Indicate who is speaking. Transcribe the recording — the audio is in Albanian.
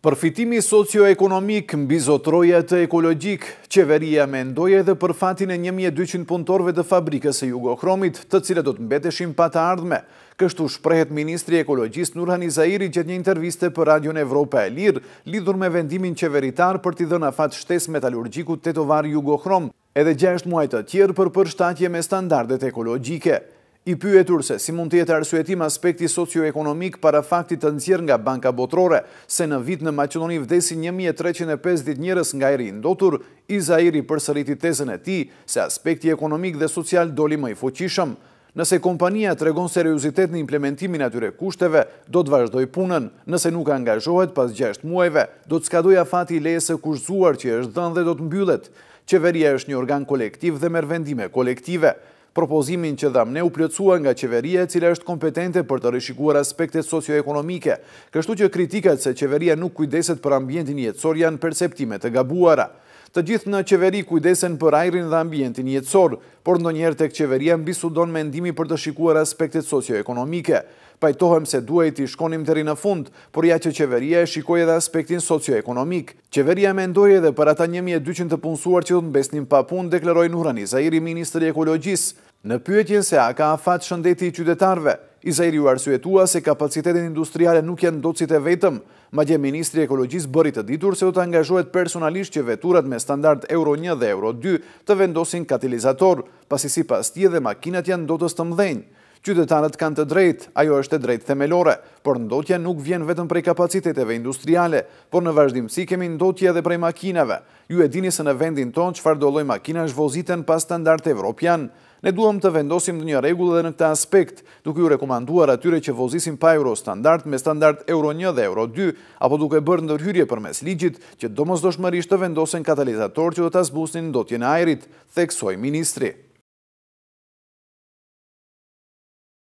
Speaker 1: Përfitimi socio-ekonomik mbi zotrojet ekologjik, qeveria mendoi edhe për fatin e 1200 punëtorëve të fabrikës së Jugochromit, të cilët do të mbeteshin pa të ardhme. Kështu shprehet ministri ekologjist Nurhani Zairi gjatë një interviste për Radion Evropa e Lirë, lidhur me vendimin qeveritar për t'i dhënë afat shtesë metalurgjikut tetovar Jugochrom, edhe 6 muaj të tjerë për përshtatje me standardet ekologjike. I pyetur se si mund të jetë arsyetim aspekti socio-ekonomik para faktit të nxjerr nga Banka Botërore se në vit në Maqedoni vdesin 1350 njerëz nga ajri i ndotur, Zairi përsëriti tezën e tij se aspekti ekonomik dhe social doli më i fuqishëm. Nëse kompania tregon seriozitet në implementimin e atyre kushteve, do të vazhdoj punën. Nëse nuk angazhohet pas 6 muajve, do të skadojë afati i lejes së kushzuar që është dhënë dhe do të mbyllet. Qeveria është një organ kolektiv dhe merr vendime kolektive. Propozimin që dhamë ne u plotësua nga qeveria e cila është kompetente për të rishikuar aspektet socio-ekonomike, kështu që kritikat se qeveria nuk kujdeset për ambientin jetësor janë perceptime të gabuara. Të gjithë në qeveri kujdesen për ajrin dhe ambientin jetësor, por ndonjëherë tek qeveria mbisudon mendimi për të shikuar aspektet socio-ekonomike. Pajtohem se duhej t'i shkonim deri në fund, por ja që qeveria e shikoi edhe aspektin socio-ekonomik. Qeveria mendoi edhe për ata 1200 të punësuar që do të mbesnin pa punë, deklaroi Nurhani Zairi, ministri ekologjisë. Në pyetjen se a ka afat shëndeti i qytetarëve, Zairi u arsyetua se kapacitetet industriale nuk janë docit e vetëm. Madje ministri ekologjisë bëri të ditur se do të angazhohet personalisht që veturat me standard Euro 1 dhe Euro 2 të vendosin katalizator, pasi sipas tij edhe makinat janë ndotës të mëdhenj. Qytetarët kanë të drejtë, ajo është e drejtë themelore, por ndotja nuk vjen vetëm prej kapaciteteve industriale, por në vazhdimsi kemi ndotje edhe prej makinave. Ju e dini se në vendin tonë çfarë do lloj makinash voziten pas standard evropian. Ne duam të vendosim një rregull edhe në këtë aspekt, duke ju rekomanduar atyre që vozisin pa euro standard me standard Euro 1 dhe Euro 2, apo duke bërë ndërhyrje përmes ligjit që domosdoshmërisht të vendosen katalizator që do ta zbusnin ndotjen e ajrit, theksoi ministri.